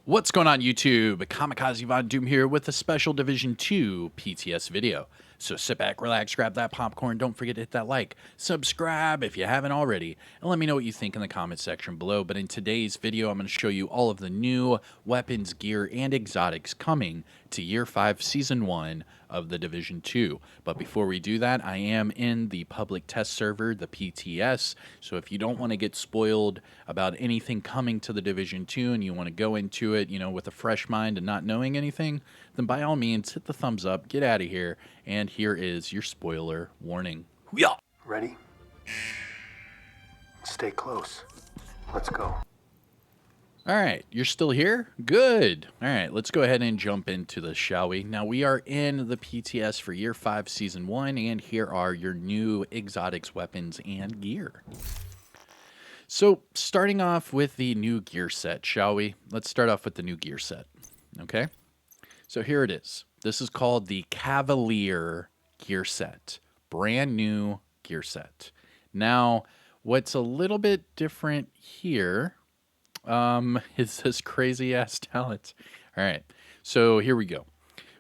What's going on YouTube? Kamikazevondoom here with a special Division 2 PTS video. So sit back, relax, grab that popcorn, don't forget to hit that like, subscribe if you haven't already, and let me know what you think in the comment section below. But in today's video, I'm going to show you all of the new weapons, gear, and exotics coming to Year 5 Season 1 of the Division 2. But before we do that, I am in the public test server, the PTS, so if you don't want to get spoiled about anything coming to the Division 2 and you want to go into it, with a fresh mind and not knowing anything, then by all means, hit the thumbs up, get out of here, and here is your spoiler warning. Hoo-yah! Ready? Stay close. Let's go. All right, you're still here? Good. All right, let's go ahead and jump into this, shall we? Now, we are in the PTS for Year 5, Season 1, and here are your new exotics, weapons, and gear. So, starting off with the new gear set, shall we? Let's start off with the new gear set, okay? So here it is. This is called the Cavalier gear set. Brand new gear set. Now, what's a little bit different here is this crazy-ass talent. All right, so here we go.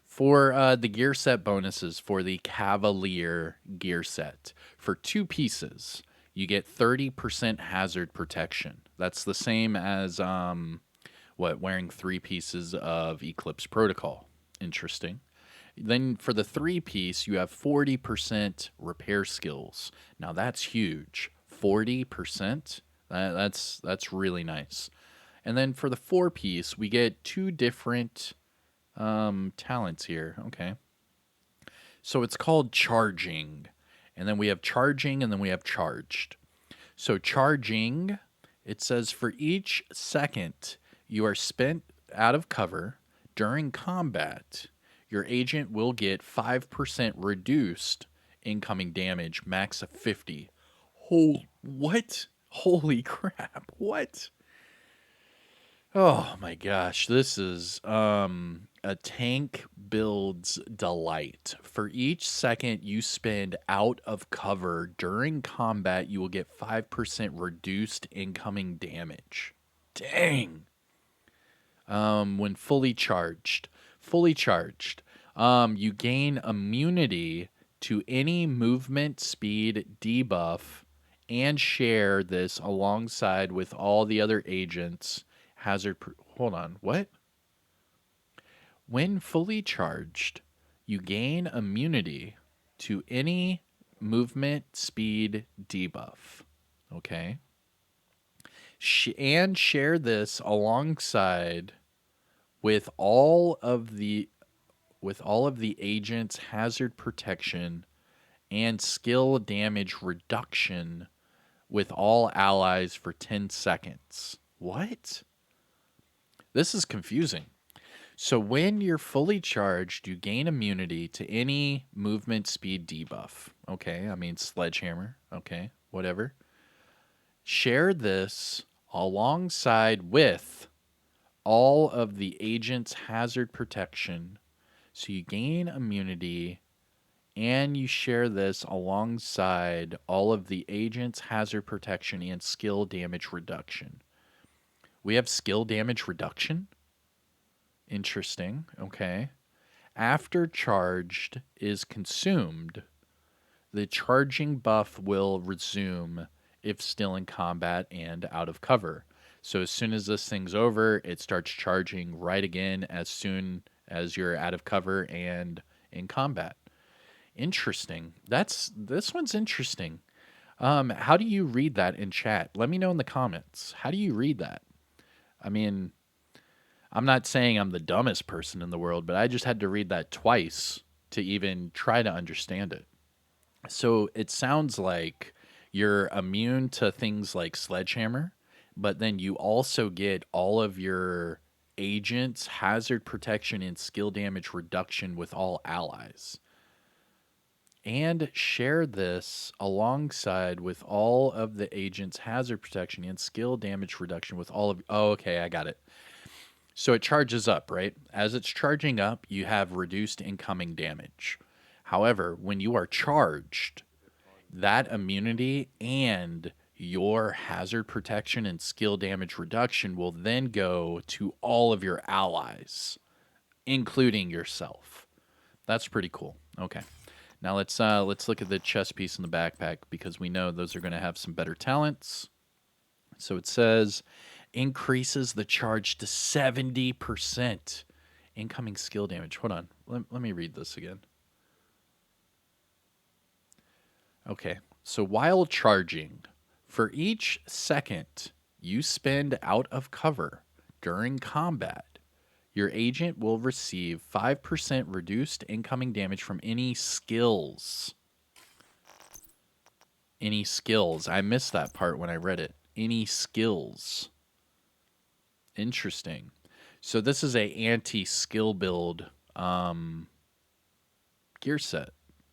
For the gear set bonuses for the Cavalier gear set, for 2 pieces, you get 30% hazard protection. That's the same as, wearing 3 pieces of Eclipse Protocol. Interesting. Then for the 3-piece, you have 40% repair skills. Now that's huge. 40%? That's really nice. And then for the 4-piece, we get 2 different talents here. Okay. So it's called charging. And then we have charging, and then we have charged. So charging, it says for each second you are spent out of cover during combat, your agent will get 5% reduced incoming damage, max of 50. What? Holy crap. What? Oh my gosh, this is a tank build's delight. For each second you spend out of cover during combat, you will get 5% reduced incoming damage. Dang. When fully charged. You gain immunity to any movement speed debuff and share this alongside with all the other agents. Hold on, what? When fully charged, you gain immunity to any movement speed debuff. Okay. And share this alongside with all of the agent's hazard protection and skill damage reduction with all allies for 10 seconds. What? This is confusing. So when you're fully charged, you gain immunity to any movement speed debuff. Okay, I mean sledgehammer. Okay, whatever. Share this alongside with all of the agent's hazard protection. So you gain immunity and you share this alongside all of the agent's hazard protection and skill damage reduction. We have skill damage reduction? Interesting. Okay. After charged is consumed, the charging buff will resume if still in combat and out of cover. So as soon as this thing's over, it starts charging right again as soon as you're out of cover and in combat. Interesting. This one's interesting. How do you read that in chat? Let me know in the comments. How do you read that? I mean, I'm not saying I'm the dumbest person in the world, but I just had to read that twice to even try to understand it. So it sounds like you're immune to things like sledgehammer, but then you also get all of your agents' hazard protection and skill damage reduction with all allies. And share this alongside with all of the agents' hazard protection and skill damage reduction with all of... Oh, okay, I got it. So it charges up, right? As it's charging up, you have reduced incoming damage. However, when you are charged, that immunity and your hazard protection and skill damage reduction will then go to all of your allies, including yourself. That's pretty cool. Okay. Now let's look at the chest piece in the backpack because we know those are going to have some better talents. So it says increases the charge to 70%. Incoming skill damage. Hold on. Let me read this again. Okay. So while charging, for each second you spend out of cover during combat, your agent will receive 5% reduced incoming damage from any skills. Any skills. I missed that part when I read it. Any skills. Interesting. So this is a anti-skill build gear set.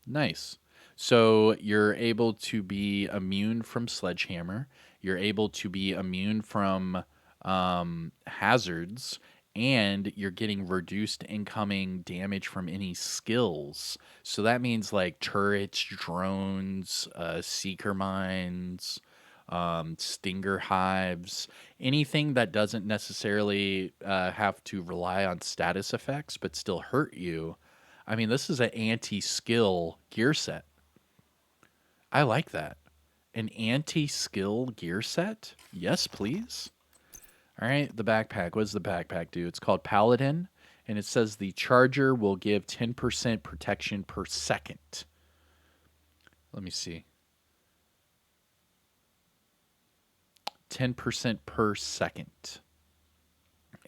Nice. So you're able to be immune from sledgehammer. You're able to be immune from hazards, and you're getting reduced incoming damage from any skills. So that means like turrets, drones, seeker mines, stinger hives, anything that doesn't necessarily have to rely on status effects but still hurt you. I mean, this is an anti-skill gear set. I like that. An anti-skill gear set? Yes, please. All right, the backpack. What does the backpack do? It's called Paladin, and it says the charger will give 10% protection per second. Let me see. 10% per second.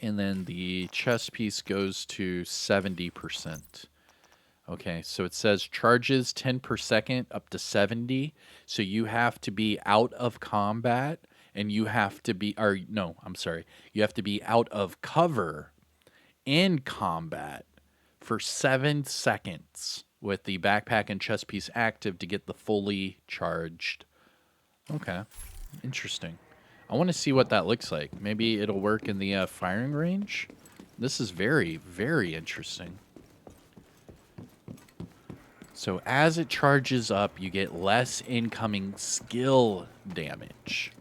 And then the chest piece goes to 70%. Okay, so it says charges 10 per second up to 70. So you have to be out of combat and you have to be, or no, I'm sorry. You have to be out of cover in combat for 7 seconds with the backpack and chest piece active to get the fully charged. Okay, interesting. I want to see what that looks like. Maybe it'll work in the firing range. This is very, very interesting. So as it charges up, you get less incoming skill damage.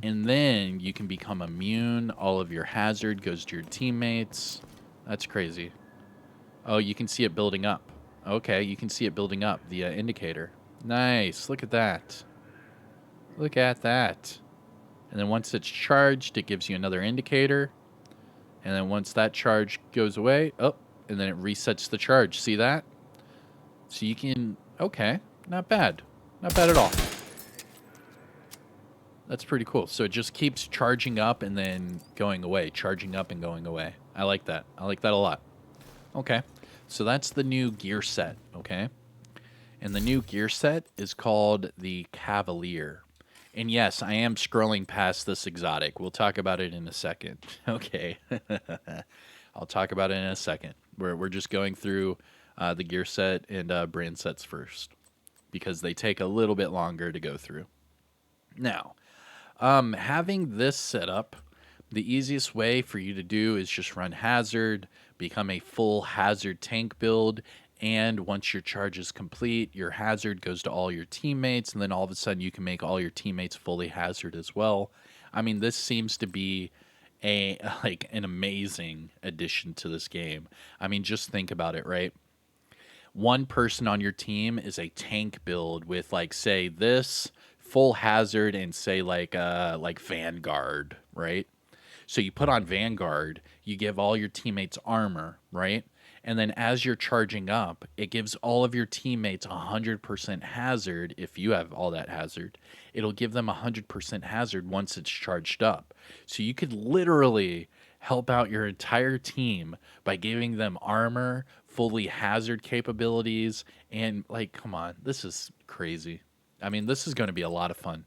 And then you can become immune. All of your hazard goes to your teammates. That's crazy. Oh, you can see it building up. Okay, you can see it building up, the indicator. Nice. Look at that. Look at that. And then once it's charged, it gives you another indicator. And then once that charge goes away, oh, and then it resets the charge. See that? So you can, okay, not bad. Not bad at all. That's pretty cool. So it just keeps charging up and then going away, charging up and going away. I like that. I like that a lot. Okay, so that's the new gear set, okay? And the new gear set is called the Cavalier. And yes, I am scrolling past this exotic. We'll talk about it in a second. Okay. I'll talk about it in a second. We're just going through the gear set and brand sets first because they take a little bit longer to go through. Now, having this set up, the easiest way for you to do is just run hazard, become a full hazard tank build, and once your charge is complete, your hazard goes to all your teammates, and then all of a sudden you can make all your teammates fully hazard as well. I mean, this seems to be an amazing addition to this game. I mean, just think about it, right? One person on your team is a tank build with like say this full hazard and say like Vanguard, right? So you put on Vanguard, you give all your teammates armor, right? And then as you're charging up, it gives all of your teammates 100% hazard. If you have all that hazard, it'll give them 100% hazard once it's charged up. So you could literally help out your entire team by giving them armor, fully hazard capabilities, and like, come on, this is crazy. I mean, this is going to be a lot of fun.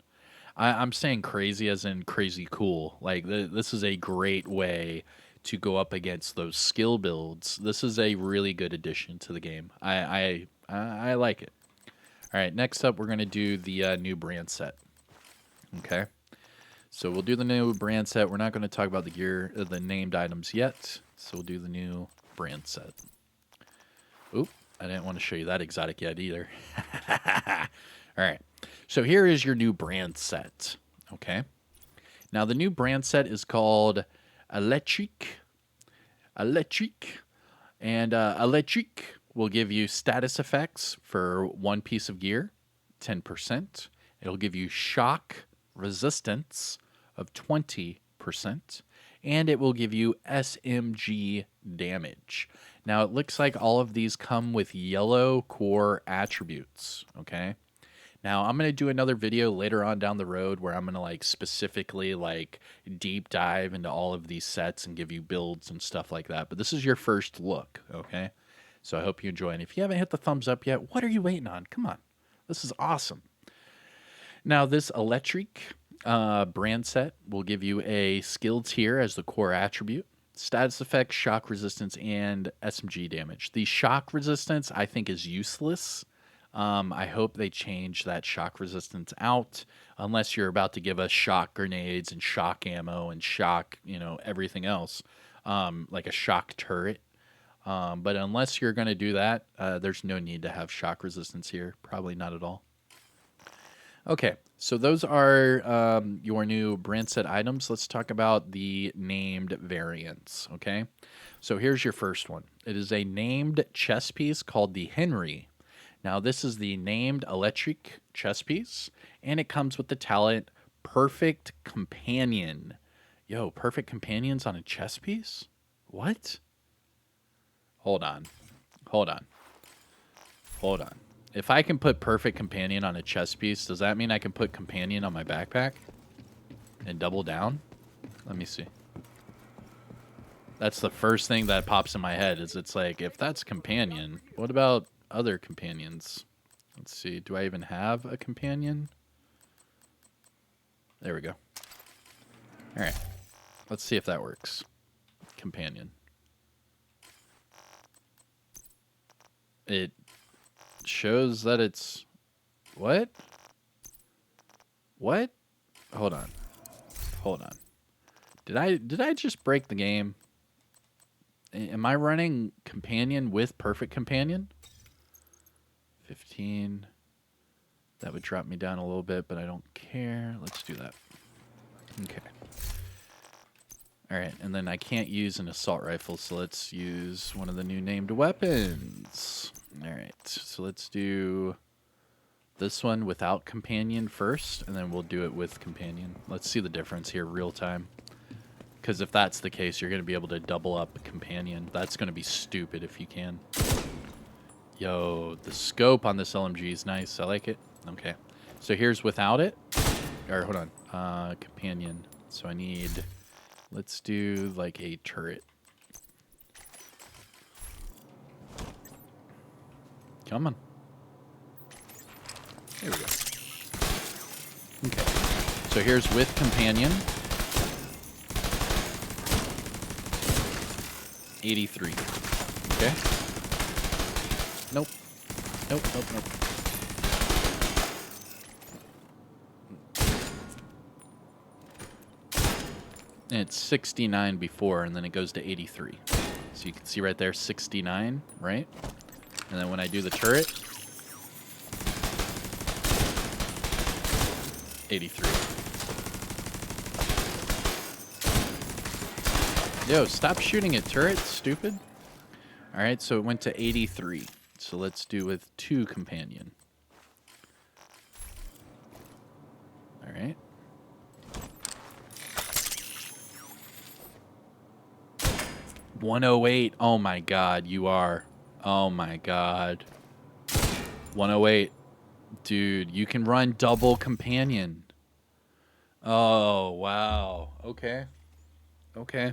I'm saying crazy as in crazy cool. Like, this is a great way to go up against those skill builds. This is a really good addition to the game. I like it. All right, next up, we're going to do the new brand set. Okay. So we'll do the new brand set. We're not going to talk about the gear, the named items yet. So we'll do the new brand set. Oop, I didn't want to show you that exotic yet either. All right. So here is your new brand set. Okay. Now the new brand set is called Electric. Electric. And Electric will give you status effects for one piece of gear, 10%. It'll give you shock resistance of 20%. And it will give you SMG damage. Now, it looks like all of these come with yellow core attributes, okay? Now, I'm going to do another video later on down the road where I'm going to like specifically like deep dive into all of these sets and give you builds and stuff like that. But this is your first look, okay? So I hope you enjoy. And if you haven't hit the thumbs up yet, what are you waiting on? Come on. This is awesome. Now, this electric brand set will give you a skill tier as the core attribute, status effects, shock resistance, and SMG damage. The shock resistance, I think, is useless. I hope they change that shock resistance out, unless you're about to give us shock grenades and shock ammo and shock, everything else, like a shock turret. But unless you're going to do that, there's no need to have shock resistance here. Probably not at all. Okay, so those are your new brand set items. Let's talk about the named variants, okay? So here's your first one. It is a named chess piece called the Henry. Now, this is the named electric chess piece, and it comes with the talent Perfect Companion. Yo, Perfect Companions on a chess piece? What? Hold on. Hold on. Hold on. If I can put Perfect Companion on a chess piece, does that mean I can put Companion on my backpack and double down? Let me see. That's the first thing that pops in my head is it's like, if that's Companion, what about other companions? Let's see. Do I even have a companion? There we go. All right. Let's see if that works. Companion. It shows that it's... What? What? Hold on. Hold on. Did I just break the game? Am I running Companion with Perfect Companion? 15. That would drop me down a little bit, but I don't care. Let's do that. Okay. All right, and then I can't use an assault rifle, so let's use one of the new named weapons. All right, so let's do this one without Companion first, and then we'll do it with Companion. Let's see the difference here real time. Because if that's the case, you're going to be able to double up Companion. That's going to be stupid if you can. Yo, the scope on this LMG is nice. I like it. Okay. So here's without it. Or hold on. Companion. So I need... Let's do like a turret. Come on. There we go. Okay. So here's with Companion. 83. Okay. Nope. Nope, nope, nope. And it's 69 before, and then it goes to 83. So you can see right there, 69, right? And then when I do the turret, 83. Yo, stop shooting at turrets, stupid. All right, so it went to 83. So let's do with 2 Companion. All right. $108. Oh my God, you are. Oh my God. 108. Dude, you can run double Companion. Oh, wow. Okay. Okay.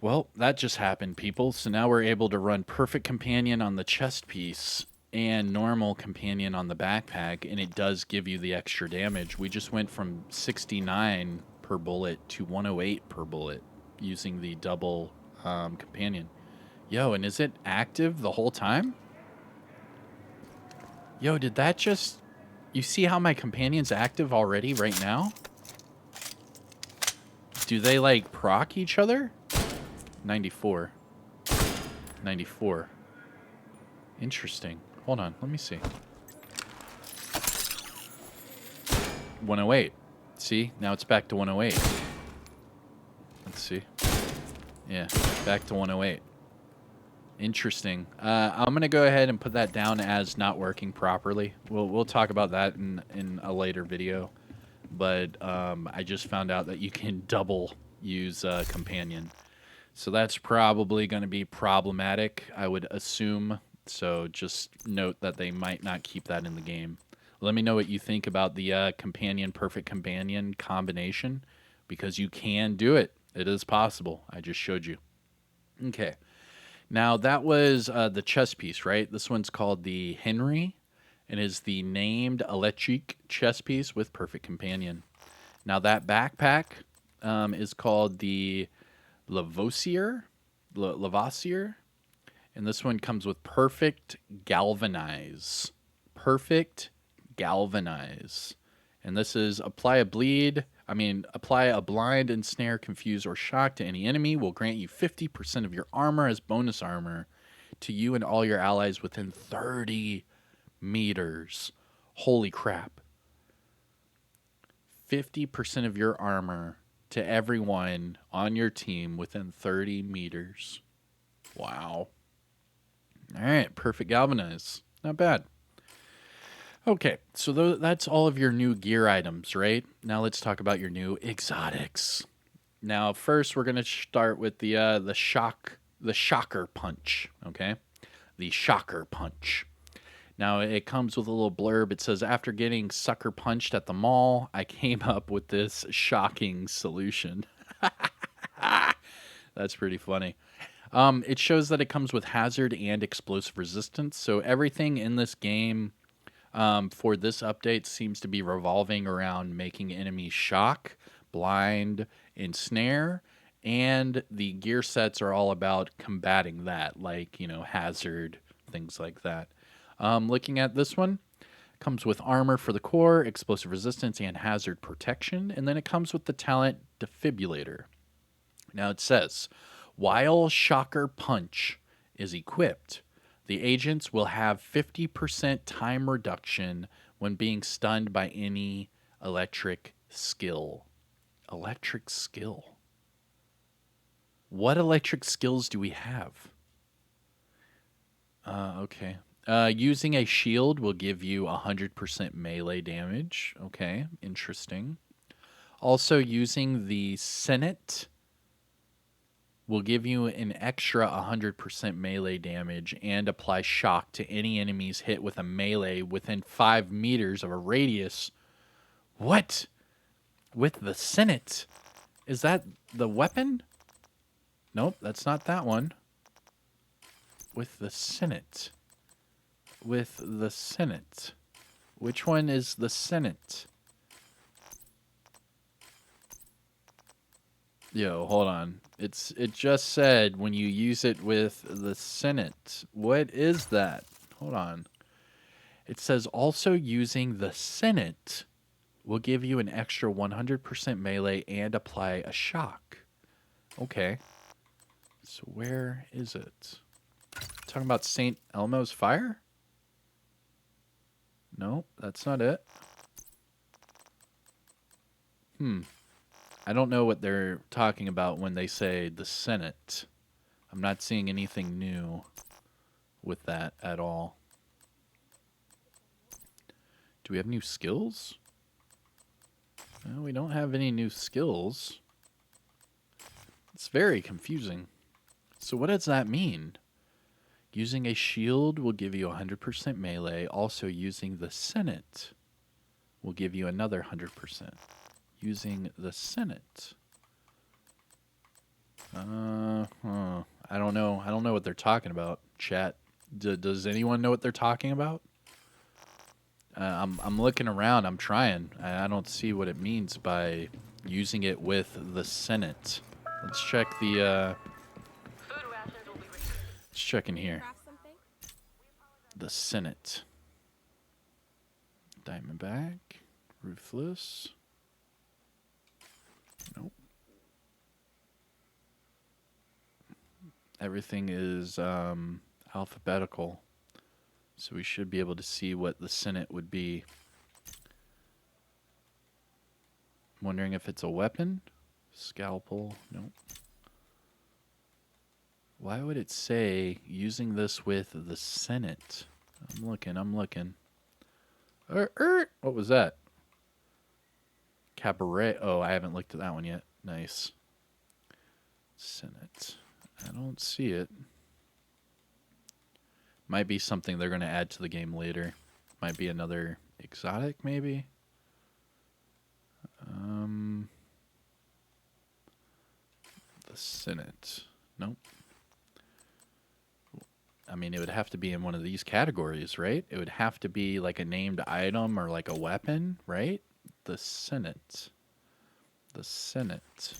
Well, that just happened, people. So now we're able to run Perfect Companion on the chest piece and normal Companion on the backpack, and it does give you the extra damage. We just went from 69 per bullet to 108 per bullet using the double Companion. Yo, and is it active the whole time? Yo, did that just... You see how my Companion's active already right now? Do they, like, proc each other? 94. 94. Interesting. Hold on, let me see. 108. See? Now it's back to 108. Let's see. Yeah, back to 108. Interesting. I'm gonna go ahead and put that down as not working properly. We'll talk about that in a later video. But I just found out that you can double use companion, so that's probably going to be problematic, I would assume. So just note that they might not keep that in the game. Let me know what you think about the companion perfect companion combination, because you can do it. It is possible. I just showed you. Okay. Now, that was the chess piece, right? This one's called the Henry and is the named electric chess piece with perfect companion. Now, that backpack is called the Lavoisier, Lavoisier, and this one comes with perfect galvanize. Perfect galvanize. And this is apply a blind, ensnare, confuse, or shock to any enemy. Will grant you 50% of your armor as bonus armor to you and all your allies within 30 meters. Holy crap. 50% of your armor to everyone on your team within 30 meters. Wow. All right, perfect galvanize. Not bad. Okay, so that's all of your new gear items, right? Now let's talk about your new exotics. Now, first we're gonna start with the shocker punch. Okay, the shocker punch. Now it comes with a little blurb. It says, "After getting sucker punched at the mall, I came up with this shocking solution." That's pretty funny. It shows that it comes with hazard and explosive resistance. So everything in this game for this update seems to be revolving around making enemies shock, blind, ensnare, and the gear sets are all about combating that, like, hazard, things like that. Looking at this one, comes with armor for the core, explosive resistance, and hazard protection, and then it comes with the talent Defibrillator. Now it says, while Shocker Punch is equipped, the agents will have 50% time reduction when being stunned by any electric skill. Electric skill. What electric skills do we have? Okay. Using a shield will give you 100% melee damage. Okay, interesting. Also, using the Senate will give you an extra 100% melee damage and apply shock to any enemies hit with a melee within 5 meters of a radius. What? With the Senate? Is that the weapon? Nope, that's not that one. With the Senate. With the Senate. Which one is the Senate? Yo, hold on. It just said when you use it with the Senate. What is that? Hold on. It says also using the Senate will give you an extra 100% melee and apply a shock. Okay. So where is it? Talking about St. Elmo's Fire? No, that's not it. I don't know what they're talking about when they say the Senate. I'm not seeing anything new with that at all. Do we have new skills? No, we don't have any new skills. It's very confusing. So what does that mean? Using a shield will give you 100% melee. Also using the Senate will give you another 100%. Using the Senate. I don't know. I don't know what they're talking about, chat. Does anyone know what they're talking about? I'm looking around. I'm trying. I don't see what it means by using it with the Senate. Let's check the. Let's check in here. The Senate. Diamondback. Ruthless. Nope. Everything is alphabetical. So we should be able to see what the Senate would be. I'm wondering if it's a weapon. Scalpel. Nope. Why would it say using this with the Senate? I'm looking. What was that? Cabaret. Oh, I haven't looked at that one yet. Nice. Senate. I don't see it. Might be something they're going to add to the game later. Might be another exotic, maybe. The Senate. Nope. I mean, it would have to be in one of these categories, right? It would have to be like a named item or like a weapon, right? The Senate. The Senate.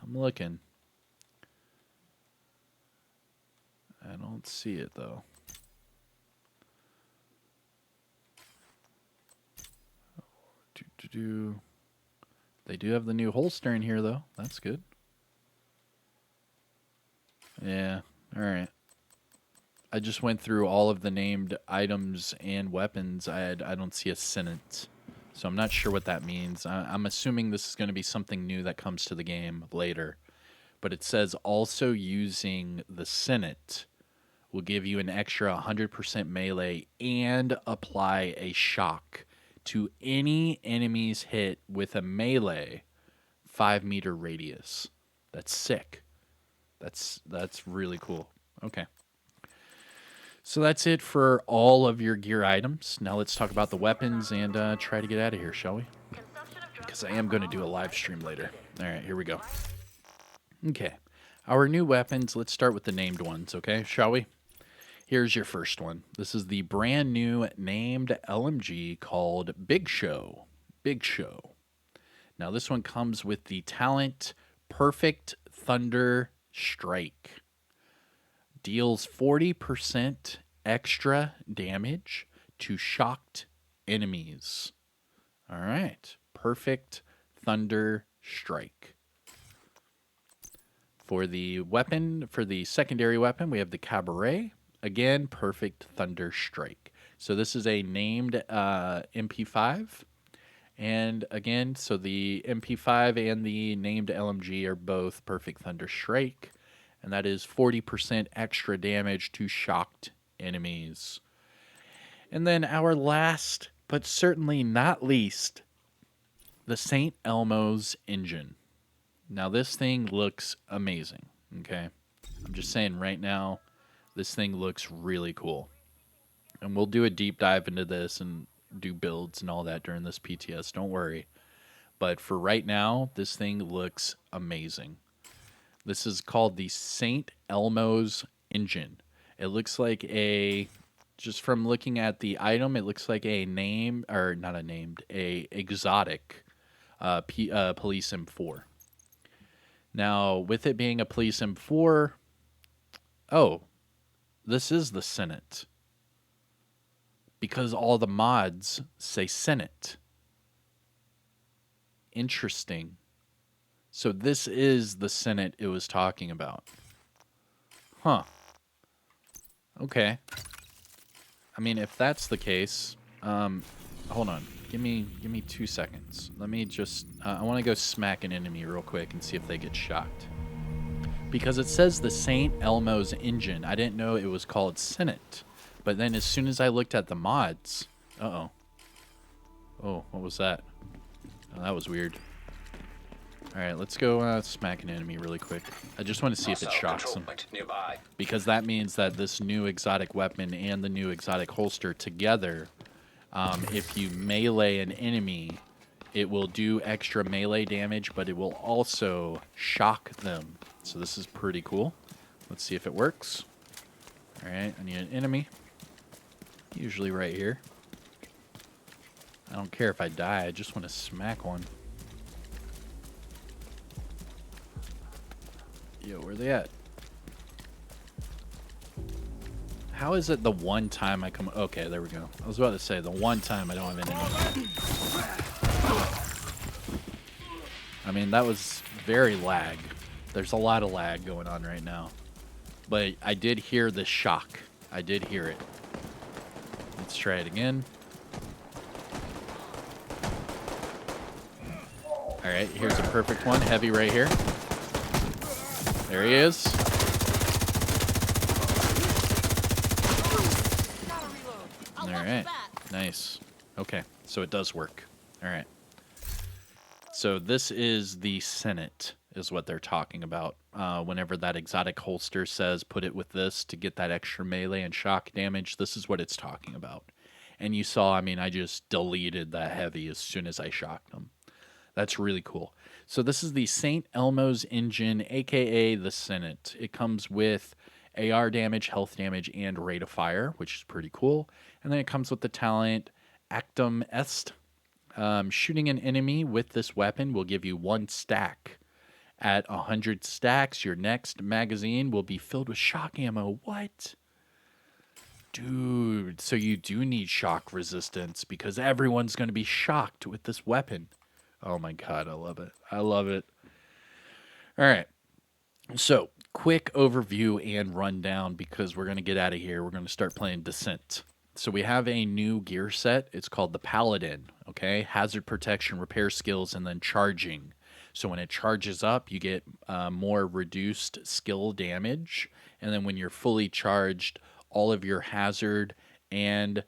I'm looking. I don't see it, though. They do have the new holster in here, though. That's good. Yeah, all right. I just went through all of the named items and weapons. I don't see a Senate. So I'm not sure what that means. I'm assuming this is going to be something new that comes to the game later. But it says also using the Senate will give you an extra 100% melee and apply a shock to any enemies hit with a melee 5-meter radius. That's sick. That's really cool. Okay. So that's it for all of your gear items. Now let's talk about the weapons and try to get out of here, shall we? Because I am going to do a live stream later. All right, here we go. Okay. Our new weapons, let's start with the named ones, okay? Shall we? Here's your first one. This is the brand new named LMG called Big Show. Big Show. Now this one comes with the talent Perfect Thunder Strike. Deals 40% extra damage to shocked enemies. All right. Perfect Thunder Strike. For the weapon, for the secondary weapon, we have the Cabaret. Again, Perfect Thunder Strike. So this is a named MP5. And again, so the MP5 and the named LMG are both Perfect Thunder Strike. And that is 40% extra damage to shocked enemies. And then our last, but certainly not least, the St. Elmo's engine. Now this thing looks amazing, okay? I'm just saying right now, this thing looks really cool. And we'll do a deep dive into this and do builds and all that during this PTS, don't worry. But for right now, this thing looks amazing. This is called the St. Elmo's engine. It looks like a, just from looking at the item, it looks like a name, or not a named, a exotic Police M4. Now, with it being a Police M4, oh, this is the Senate. Because all the mods say Senate. Interesting. So this is the Senate it was talking about. Huh. Okay. I mean, if that's the case, hold on. Give me 2 seconds. Let me just, I want to go smack an enemy real quick and see if they get shocked. Because it says the St. Elmo's engine. I didn't know it was called Senate. But then as soon as I looked at the mods, uh-oh. Oh, what was that? Oh, that was weird. All right, let's go smack an enemy really quick. I just want to see if it shocks them. Because that means that this new exotic weapon and the new exotic holster together, if you melee an enemy, it will do extra melee damage, but it will also shock them. So this is pretty cool. Let's see if it works. All right, I need an enemy. Usually right here. I don't care if I die, I just want to smack one. Yo, where are they at? How is it the one time I come... Okay, there we go. I was about to say, the one time I don't have an enemy. I mean, that was very lag. There's a lot of lag going on right now. But I did hear the shock. I did hear it. Let's try it again. All right, here's a perfect one. Heavy right here. There he is. All right, nice. Okay, so it does work. All right. So this is the Senate, is what they're talking about. Whenever that exotic holster says put it with this to get that extra melee and shock damage, this is what it's talking about. And you saw, I mean, I just deleted that heavy as soon as I shocked him. That's really cool. So this is the St. Elmo's engine, aka the Senate. It comes with AR damage, health damage, and rate of fire, which is pretty cool. And then it comes with the talent Actum Est. Shooting an enemy with this weapon will give you 1 stack. At 100 stacks, your next magazine will be filled with shock ammo. What? Dude, so you do need shock resistance because everyone's going to be shocked with this weapon. Oh my god, I love it. I love it. All right. So, quick overview and rundown because we're going to get out of here. We're going to start playing Descent. So, we have a new gear set. It's called the Paladin, okay? Hazard protection, repair skills, and then charging. So, when it charges up, you get more reduced skill damage. And then, when you're fully charged, all of your hazard and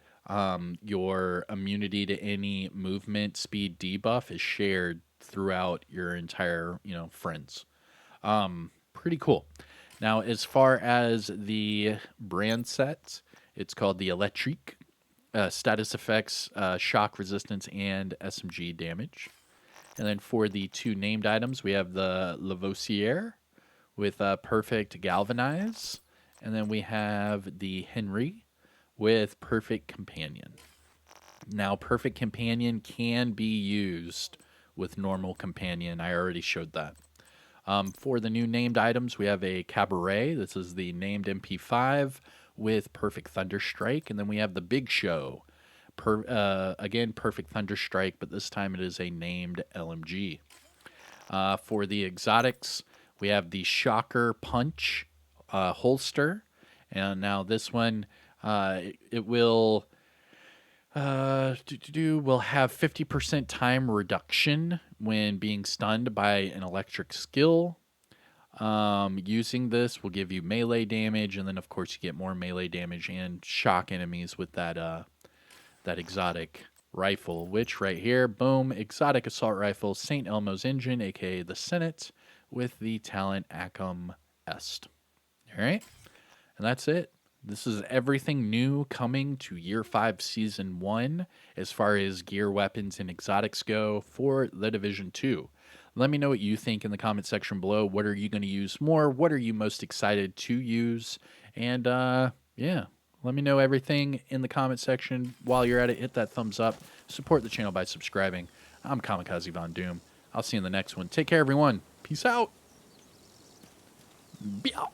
your immunity to any movement speed debuff is shared throughout your entire, friends. Pretty cool. Now, as far as the brand set, it's called the Electrique. Status effects, shock resistance, and SMG damage. And then for the 2 named items, we have the Lavoisier with perfect galvanize. And then we have the Henry with perfect companion. Now, perfect companion can be used with normal companion. I already showed that. For the new named items, we have a Cabaret. This is the named MP5 with perfect Thunderstrike. And then we have the Big Show. Again, perfect Thunderstrike, but this time it is a named LMG. For the exotics, we have the Shocker Punch holster. And now this one, it will will have 50% time reduction when being stunned by an electric skill. Using this will give you melee damage, and then of course you get more melee damage and shock enemies with that exotic rifle, which right here, boom, exotic assault rifle, St. Elmo's engine, aka the Senate, with the talent Acum Est. All right, and that's it. This is everything new coming to Year 5 Season 1 as far as gear, weapons, and exotics go for The Division 2. Let me know what you think in the comment section below. What are you going to use more? What are you most excited to use? And yeah, let me know everything in the comment section. While you're at it, hit that thumbs up. Support the channel by subscribing. I'm Kamikazevondoom. I'll see you in the next one. Take care, everyone. Peace out. Be out.